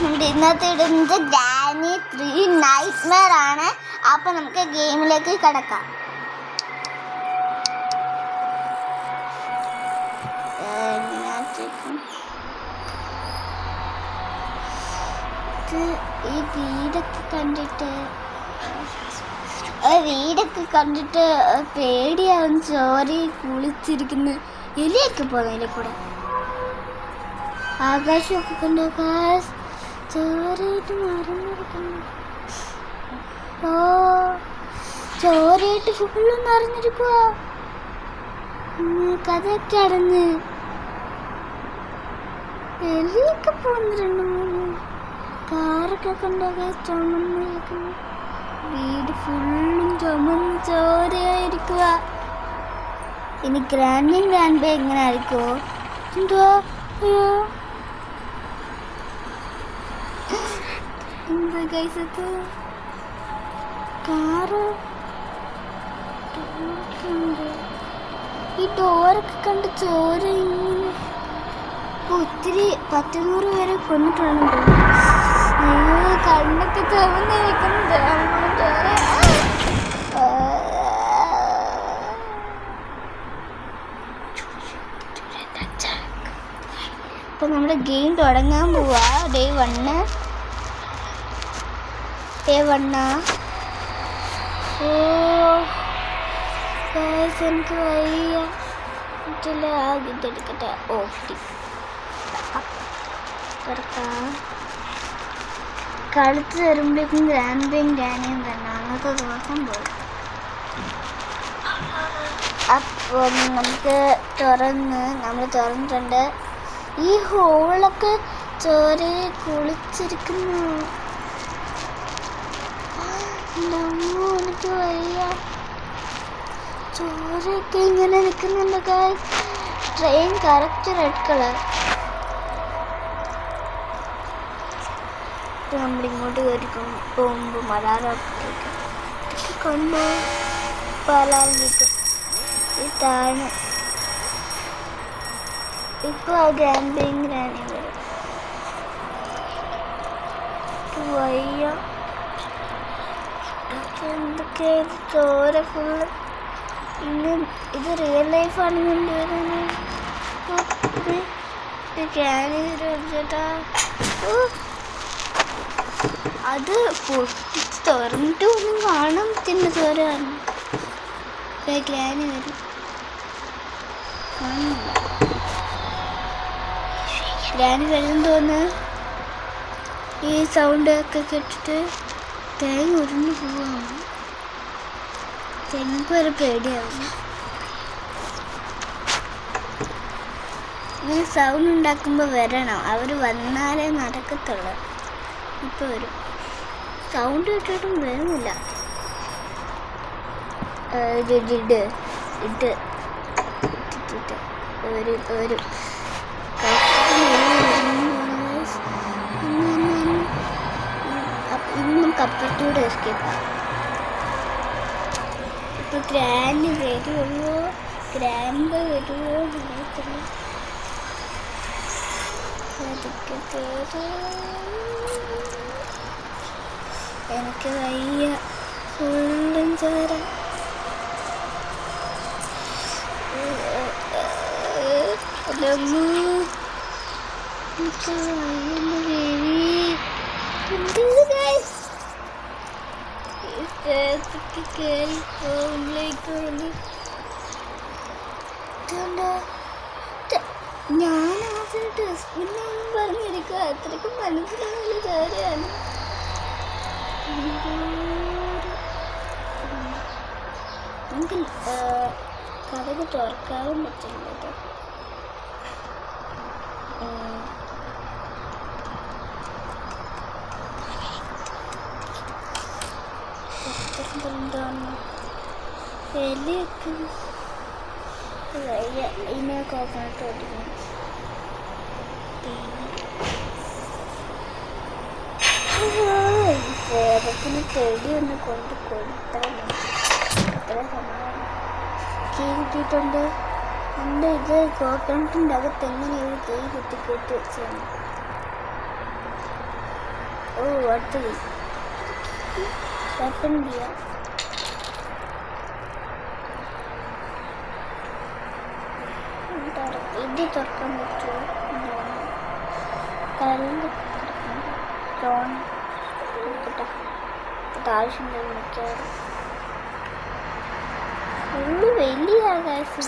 നമ്മുടെ ഇന്നത്തെ ഇടുന്നത് ഗ്രാനി 3 നൈറ്റ്മെയർ ആണ്. അപ്പൊ നമുക്ക് ഗെയിമിലേക്ക് കടക്കാം. ഈ വീടൊക്കെ കണ്ടിട്ട് പേടിയാവും. ചോരി കുളിച്ചിരിക്കുന്നു, എലിയൊക്കെ പോകുന്നതിലെ കൂടെ. ആകാശമൊക്കെ കണ്ടു, ചോരയിട്ട് നിറഞ്ഞിരിക്കുന്നു. ഓ, ചോരയിട്ട് ഫുള്ളും നിറഞ്ഞിരിക്കുക. കഥയൊക്കെ അടഞ്ഞ് എലിയൊക്കെ പോകുന്നു. 2-3 കാറൊക്കെ കണ്ടു, ചുമന്നിരിക്കുന്നു. വീട് ഫുള്ളും ചുമന്ന് ചോരയായിരിക്കുക. ഇനി ഗ്രാൻഡ് എങ്ങനെ ആയിരിക്കുമോ എന്തോ. അയ്യോ, എന്താ കൈസത്ത് കാറ്, ഈ ഡോറൊക്കെ കണ്ട് ചോര ഇങ്ങനെ ഒത്തിരി 10-100 പേരെ കൊന്നിട്ടുണ്ടെന്ന് തോന്നുന്നു. അയ്യോ, കണ്ണൊക്കെ ചുവന്ന് നിൽക്കുന്നത്. ഇപ്പൊ നമ്മുടെ ഗെയിം തുടങ്ങാൻ പോവാ. ഡേ 1. ഓ, എനിക്ക് വയ്യ. ഇതെടുക്കട്ടെ. ഓക്കെ, കളിച്ച് വരുമ്പോഴേക്കും ഗ്രാനിയും തന്നെ അന്നത്തെ ദിവസം പോയി. അപ്പം നമുക്ക് നമ്മൾ തുറന്നിട്ടുണ്ട്. ഈ ഹോളൊക്കെ ചോരയിൽ കുളിച്ചിരിക്കുന്നു. എനിക്ക് വയ്യ. ചോരയൊക്കെ ഇങ്ങനെ നിൽക്കുന്നുണ്ട്. Train correct red colour. നമ്മളിങ്ങോട്ട് കയറിക്കും പോകുമ്പോൾ മലയാളമൊക്കെ കണ്ടു പാലാറിക്കും. ഈ താഴെ ഇപ്പോൾ ആ ഗ്രാനി വരും. വയ്യ. എന്തൊക്കെ ചോര ഫുള്ള്. ഇന്ന് ഇത് റിയൽ ലൈഫാണ് കൊണ്ടുവരുന്നത്. ഗ്രാനി ചേട്ടാ, അത് പൊട്ടിച്ച് തുറന്നിട്ട് ഒന്നും കാണാൻ പറ്റുന്ന ചോര കാണും. ഗ്രാനി വരും. ഗ്രാനി വരും തോന്നുന്നു. ഈ സൗണ്ട് ഒക്കെ കേട്ടിട്ട് തേങ്ങ ഉരുണ്ട് പോവാണ്. തെങ്ങക്ക് വരെ പേടിയാവുന്നു. ഇങ്ങനെ സൗണ്ട് ഉണ്ടാക്കുമ്പോൾ വരണം. അവർ വന്നാലേ നടക്കത്തുള്ളൂ. ഇപ്പോൾ വരും. സൗണ്ട് കേട്ടിട്ടും വരുന്നില്ല. ഒരു ഇന്നും കപ്പറ്റൂടെ എസ്കേപ്പാണ്. ഇപ്പൊ ഗ്രാൻഡ് വരുമോ ഗ്രാൻഡ് വരുമോ അറിയത്തില്ല. എനിക്ക് വയ്യ. ഫുള്ളും ചോര. കയറി പോകുമ്പോഴേക്ക് ഞാൻ ആദ്യം ഡസ്റ്റ്ബിന്നൊന്നും പറഞ്ഞിരിക്കുക. അത്രയ്ക്കും മനസ്സിലാവില്ല ചോരയാണ്. നമുക്ക് കഥക് തുറക്കാനും പറ്റില്ല. എന്താണ് എലിയൊക്കെ ഇതിനെ കോക്കനട്ട് ഓടിക്കണം. പ്രേതത്തിന് ചെടി ഒന്ന് കൊണ്ട് കൊടുത്താൽ അത്ര സമാധാനം. കീ കിട്ടിയിട്ടുണ്ട്. എൻ്റെ ഇത് കോക്കനട്ടിൻ്റെ അകത്ത് എങ്ങനെ ഒരു കീ കുത്തി കെട്ടി വെച്ചാണ്. ഓ അടുത്ത് ഓപ്പൺ ചെയ്യാം. ഇത് തുറക്കാൻ പറ്റുമോ? കല്ല് സ്റ്റോൺ ആവശ്യമുണ്ടെങ്കിൽ മിക്കവാറും ഫുള്ള് വലിയ ആകാശം.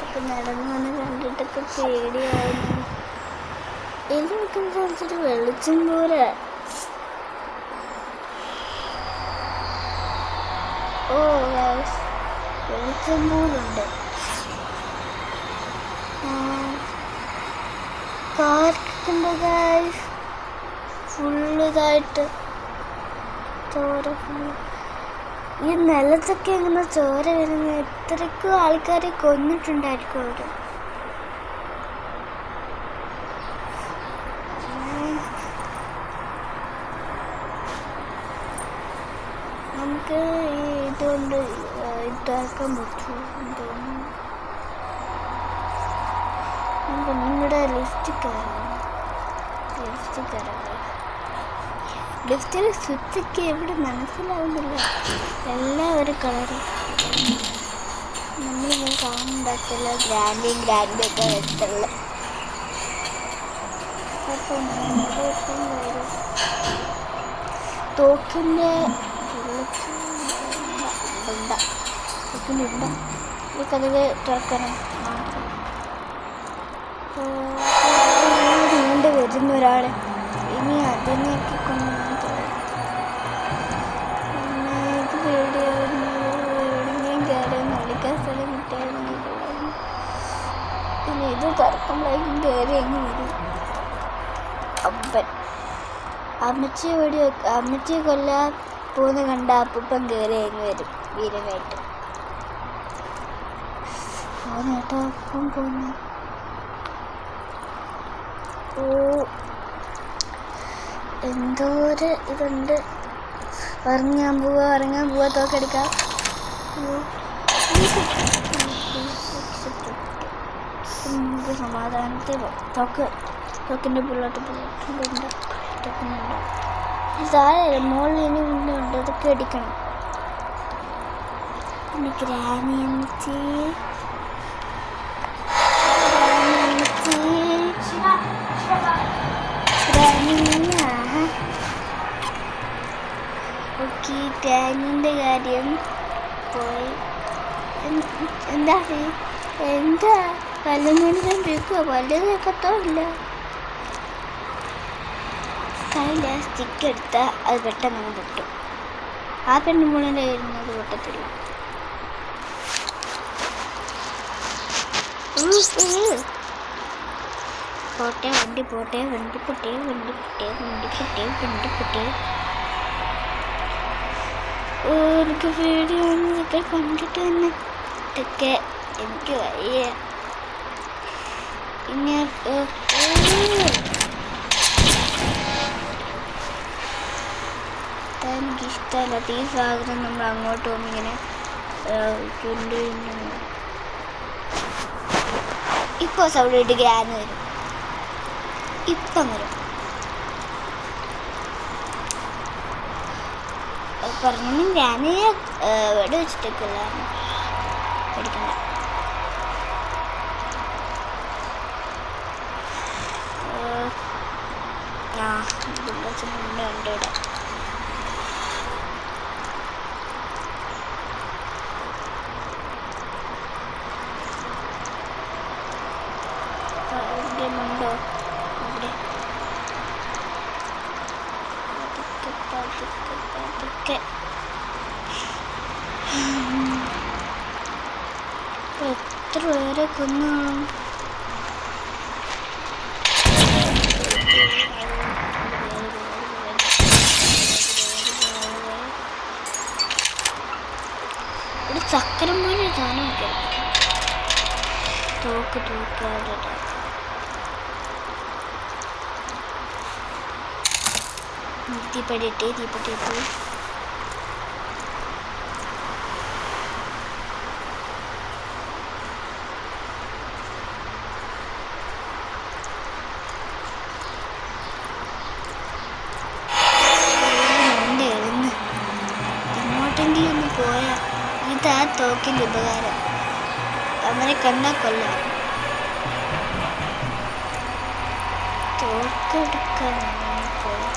ഒക്കെ നടന്നു വന്ന് കണ്ടിട്ടൊക്കെ പേടിയായിരുന്നു. എലി നിൽക്കുന്ന സ്ഥലത്തൊരു വെളിച്ചം പോലെ. ഓ വെളിച്ചം പോലുണ്ട്. കാർക്കുണ്ട് ഫുള്ള് ഇതായിട്ട് ചോര. ഫുള്ള് ഈ നിലത്തൊക്കെ എങ്ങനെ ചോര വരുന്നത്? എത്രയ്ക്കും ആൾക്കാരെ കൊന്നിട്ടുണ്ടായിരിക്കും അവർ. നമുക്ക് ഇതുകൊണ്ട് ഇതാക്കാൻ പറ്റുമോ തോന്നുന്നു. നിങ്ങളുടെ ലിഫ്റ്റ് കയറാം. ലിഫ്റ്റിൽ സ്വിച്ചൊക്കെ എവിടെ മനസ്സിലാവുന്നില്ല. എല്ലാം ഒരു കളറ്. നമ്മളിങ്ങനെ സൗണ്ട് ഉണ്ടാക്കില്ല. ഗ്രാൻഡൊക്കെ വെച്ചുള്ള അപ്പം വരും. തോക്കിൻ്റെ ഈ കഥകൾ തുറക്കണം. നീണ്ട് വരുന്ന ഒരാൾ ഇനി അതിനെയൊക്കെ കൊണ്ടുവന്നിട്ട് പേടിയായിരുന്നു. എവിടെയെങ്കിലും കയറിയൊന്നും ഒളിക്കാൻ സ്ഥലം കിട്ടിയായിരുന്നു. പിന്നെ ഇത് തുറക്കുമ്പോഴേക്കും കയറി അങ്ങ് വരും അപ്പൻ. അമ്മച്ചിയെ കൊല്ലാൻ പോകുന്ന കണ്ട അപ്പൂപ്പൻ കയറി അങ്ങ് വരും വീരനായിട്ട്. കേട്ടോ അപ്പം പോന്നു. ഓ എന്തോര് ഇതുണ്ട്. ഇറങ്ങാൻ പോവാ തോക്കെടുക്കാം. സമാധാനത്തിൽ തോക്കിൻ്റെ ബുള്ളറ്റുണ്ട്. താഴെ മോളിൽ ഇനി ഉണ്ട്. അതൊക്കെ അടിക്കണം. പിന്നെ ഗ്രാനി അമ്മച്ചി ഓക്കെ. ഗ്രാനിൻ്റെ കാര്യം പോയി. എന്താ പല്ലുമണിക്കാൻ വെക്കുക? പല്ല് വെക്കത്തോ ഇല്ല. കയ്യിൽ സ്റ്റിക്ക് എടുത്താൽ അത് പെട്ടെന്ന് പൊട്ടും. ആ പെണ്ണുമുള്ളിൻ്റെ കയ്യിരുന്നത് പൊട്ടത്തില്ല. വണ്ടി പോട്ടെ. എനിക്ക് പേടിയാണ് ഇതൊക്കെ കണ്ടിട്ട് തന്നെ. ഇതൊക്കെ എനിക്ക് വയ്യ. പിന്നെ എനിക്കിഷ്ടമല്ലാത്ത ഈ സാധനം നമ്മൾ അങ്ങോട്ട് പോകുമ്പോൾ ഇങ്ങനെ ഇപ്പോൾ സൗണ്ട് ഇട്ട് ഗ്രാന് വരും. ഇപ്പം വരും. പറഞ്ഞു ഗ്രാന് ഇവിടെ വെച്ചിട്ടൊക്കെയുള്ള പഠിക്കണ്ട. ഉണ്ട് ഇവിടെ. ഉണ്ടോ ഇവിടെ? പതുക്കെ എത്ര പേരെ കൊന്നു. ഒരു ചക്കരം പോലെ സാധനമൊക്കെ തോക്കാതെ തീപ്പെട്ടിട്ട് ഒന്ന് പോയാ ഇതാ തോക്കിൻ്റെ ഉപകാരം. അവനെ കണ്ടാ കൊല്ലാം. തോക്കെടുക്കാൻ പോയി.